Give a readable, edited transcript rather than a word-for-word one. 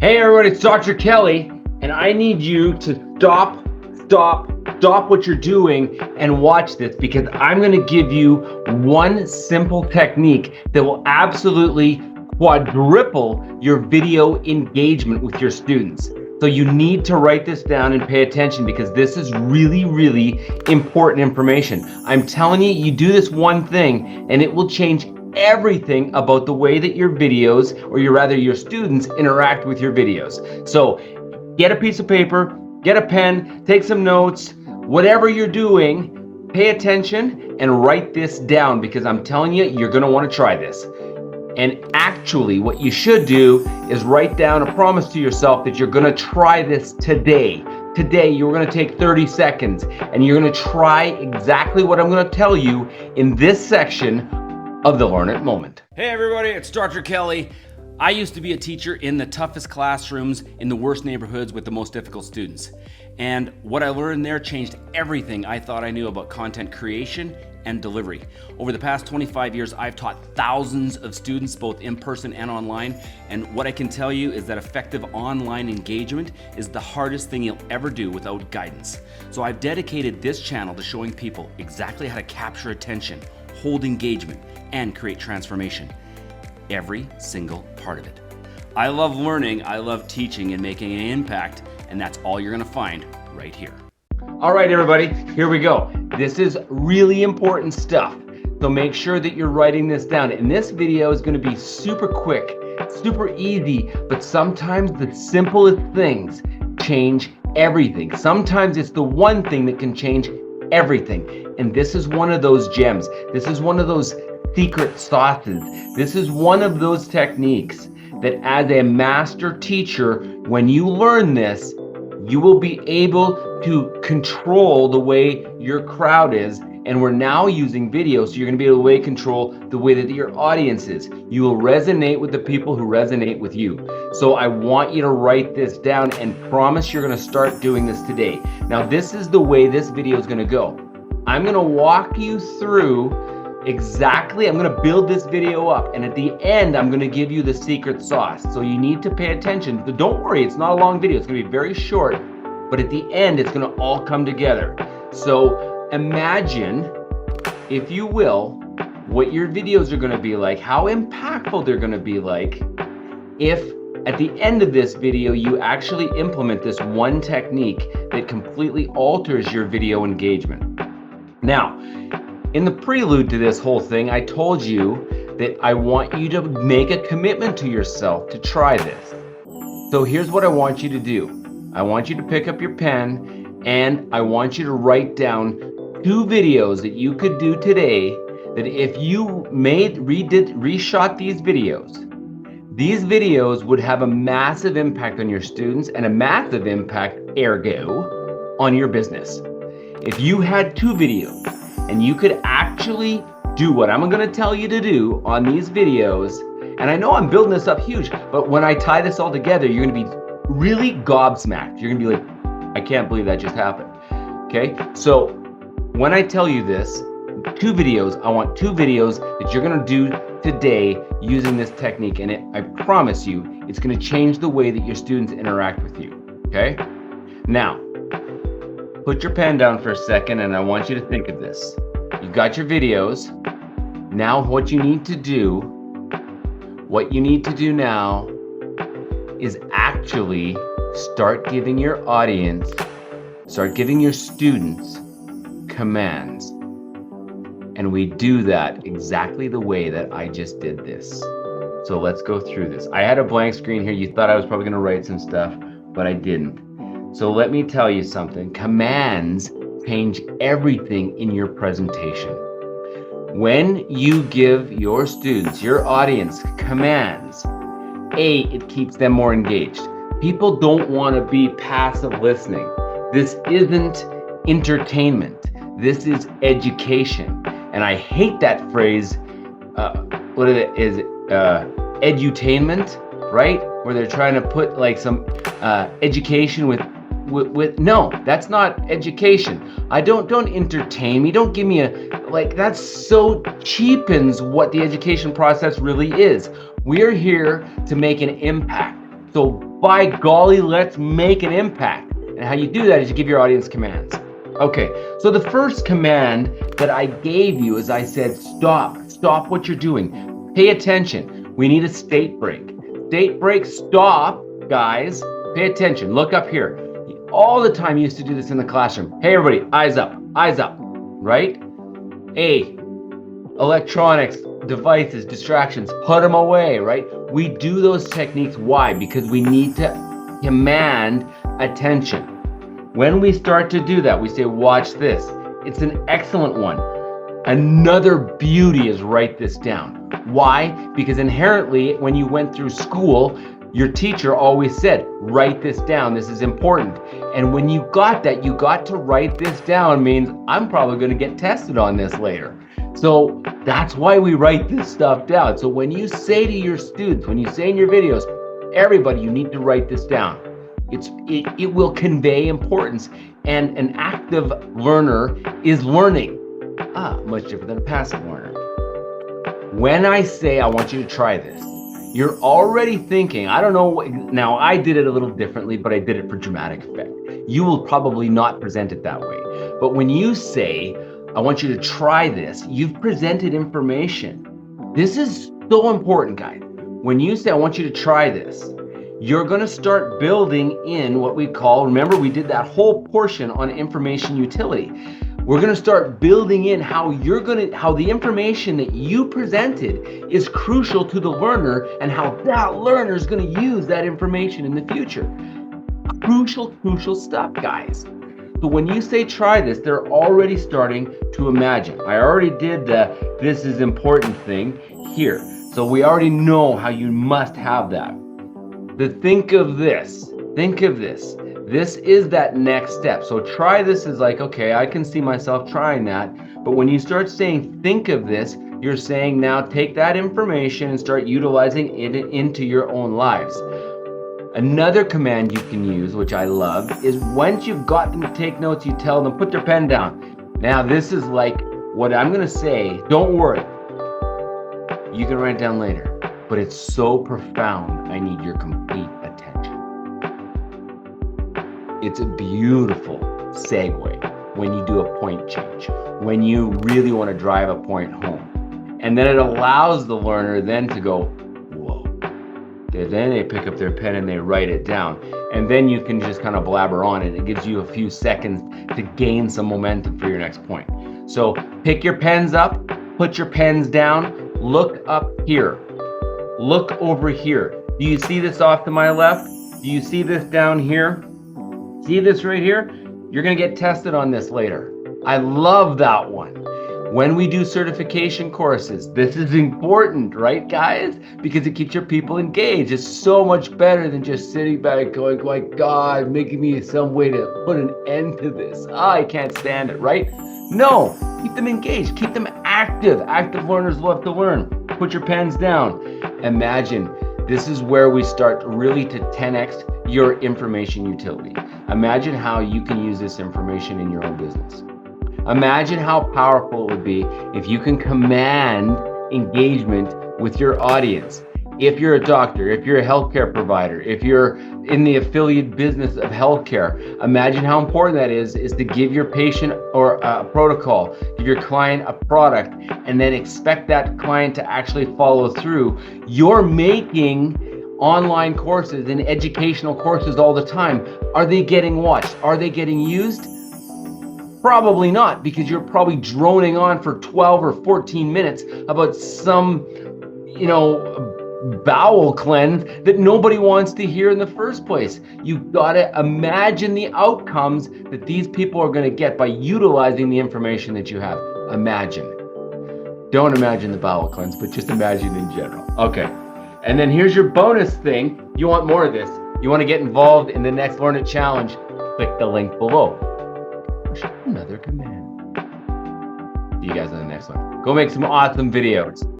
Hey everybody, it's Dr. Kelly, and I need you to stop what you're doing and watch this, because I'm going to give you one simple technique that will absolutely quadruple your video engagement with your students. So you need to write this down and pay attention, because this is really, really important information. I'm telling you, you do this one thing and it will change everything about the way that your videos, or your students interact with your videos. So get a piece of paper, get a pen, take some notes, whatever you're doing, pay attention and write this down, because I'm telling you, you're gonna wanna try this. And actually, what you should do is write down a promise to yourself that you're gonna try this today. Today, you're gonna take 30 seconds and you're gonna try exactly what I'm gonna tell you in this section of the Learn It moment. Hey everybody, it's Dr. Kelly. I used to be a teacher in the toughest classrooms in the worst neighborhoods with the most difficult students. And what I learned there changed everything I thought I knew about content creation and delivery. Over the past 25 years, I've taught thousands of students, both in person and online. And what I can tell you is that effective online engagement is the hardest thing you'll ever do without guidance. So I've dedicated this channel to showing people exactly how to capture attention, hold engagement, and create transformation. Every single part of it. I love learning, I love teaching and making an impact, and that's all you're gonna find right here. All right, everybody, here we go. This is really important stuff. So make sure that you're writing this down. And this video is gonna be super quick, super easy, but sometimes the simplest things change everything. Sometimes it's the one thing that can change everything. And this is one of those gems. This is one of those secret sauces. This is one of those techniques that as a master teacher, when you learn this, you will be able to control the way your crowd is. And we're now using video, so you're gonna be able to control the way that your audience is. You will resonate with the people who resonate with you. So I want you to write this down and promise you're gonna start doing this today. Now, this is the way this video is gonna go. I'm gonna walk you through exactly, I'm gonna build this video up, and at the end, I'm gonna give you the secret sauce. So you need to pay attention. But don't worry, it's not a long video. It's gonna be very short, but at the end, it's gonna all come together. So imagine, if you will, what your videos are gonna be like, how impactful they're gonna be like, if at the end of this video, you actually implement this one technique that completely alters your video engagement. Now, in the prelude to this whole thing, I told you that I want you to make a commitment to yourself to try this. So here's what I want you to do. I want you to pick up your pen and I want you to write down 2 videos that you could do today that if you reshot these videos would have a massive impact on your students and a massive impact, ergo, on your business. If you had 2 videos, and you could actually do what I'm gonna tell you to do on these videos, and I know I'm building this up huge, but when I tie this all together, you're gonna be really gobsmacked. You're gonna be like, I can't believe that just happened, okay? So when I tell you this, 2 videos, I want 2 videos that you're gonna do today using this technique, and I promise you, it's gonna change the way that your students interact with you, okay? Now, put your pen down for a second and I want you to think of this. You've got your videos. Now what you need to do now is actually start giving your audience, start giving your students commands. And we do that exactly the way that I just did this. So let's go through this. I had a blank screen here. You thought I was probably gonna write some stuff, but I didn't. So let me tell you something. Commands change everything in your presentation. When you give your students, your audience, commands, it keeps them more engaged. People don't want to be passive listening. This isn't entertainment. This is education. And I hate that phrase, edutainment, right? Where they're trying to put like some education with no, that's not education. Don't entertain me. Don't give me that so cheapens what the education process really is. We're here to make an impact. So by golly, let's make an impact. And how you do that is you give your audience commands. Okay, so the first command that I gave you is I said, stop what you're doing. Pay attention. We need a state break. State break, stop, guys. Pay attention. Look up here. All the time you used to do this in the classroom. Hey, everybody, eyes up, right? A, electronics, devices, distractions, put them away, right? We do those techniques. Why? Because we need to command attention. When we start to do that, we say, watch this. It's an excellent one. Another beauty is write this down. Why? Because inherently, when you went through school, your teacher always said, write this down. This is important. And when you got that, you got to write this down means I'm probably going to get tested on this later. So that's why we write this stuff down. So when you say to your students, when you say in your videos, everybody, you need to write this down. It will convey importance. And an active learner is learning. Much different than a passive learner. When I say I want you to try this, you're already thinking, I don't know, now I did it a little differently, but I did it for dramatic effect. You will probably not present it that way. But when you say, I want you to try this, you've presented information. This is so important, guys. When you say, I want you to try this, you're gonna start building in what we call, remember we did that whole portion on information utility. We're gonna start building in how the information that you presented is crucial to the learner and how that learner is gonna use that information in the future. Crucial stuff, guys. So when you say try this, they're already starting to imagine. I already did the this is important thing here. So we already know how you must have that. Think of this. This is that next step. So try this is like, okay, I can see myself trying that. But when you start saying, think of this, you're saying now take that information and start utilizing it into your own lives. Another command you can use, which I love, is once you've got them to take notes, you tell them, put their pen down. Now this is like what I'm gonna say, don't worry. You can write it down later, but it's so profound, I need your complete attention. It's a beautiful segue when you do a point change, when you really want to drive a point home. And then it allows the learner then to go, whoa. Then they pick up their pen and they write it down. And then you can just kind of blabber on it. It gives you a few seconds to gain some momentum for your next point. So pick your pens up, put your pens down, look up here, look over here. Do you see this off to my left? Do you see this down here? See this right here? You're gonna get tested on this later. I love that one. When we do certification courses, this is important, right guys? Because it keeps your people engaged. It's so much better than just sitting back going, my God, making me some way to put an end to this. I can't stand it, right? No, keep them engaged, keep them active. Active learners love to learn. Put your pens down. Imagine, this is where we start really to 10x your information utility. Imagine how you can use this information in your own business. Imagine how powerful it would be if you can command engagement with your audience. If you're a doctor, if you're a healthcare provider, if you're in the affiliate business of healthcare, imagine how important that is to give your patient or a protocol, give your client a product, and then expect that client to actually follow through. You're making online courses and educational courses all the time. Are they getting watched? Are they getting used? Probably not, because you're probably droning on for 12 or 14 minutes about some, bowel cleanse that nobody wants to hear in the first place. You've got to imagine the outcomes that these people are going to get by utilizing the information that you have. Imagine. Don't imagine the bowel cleanse, but just imagine in general. Okay. And then here's your bonus thing. You want more of this. You want to get involved in the next Learn It Challenge. Click the link below. Another command. See you guys on the next one. Go make some awesome videos.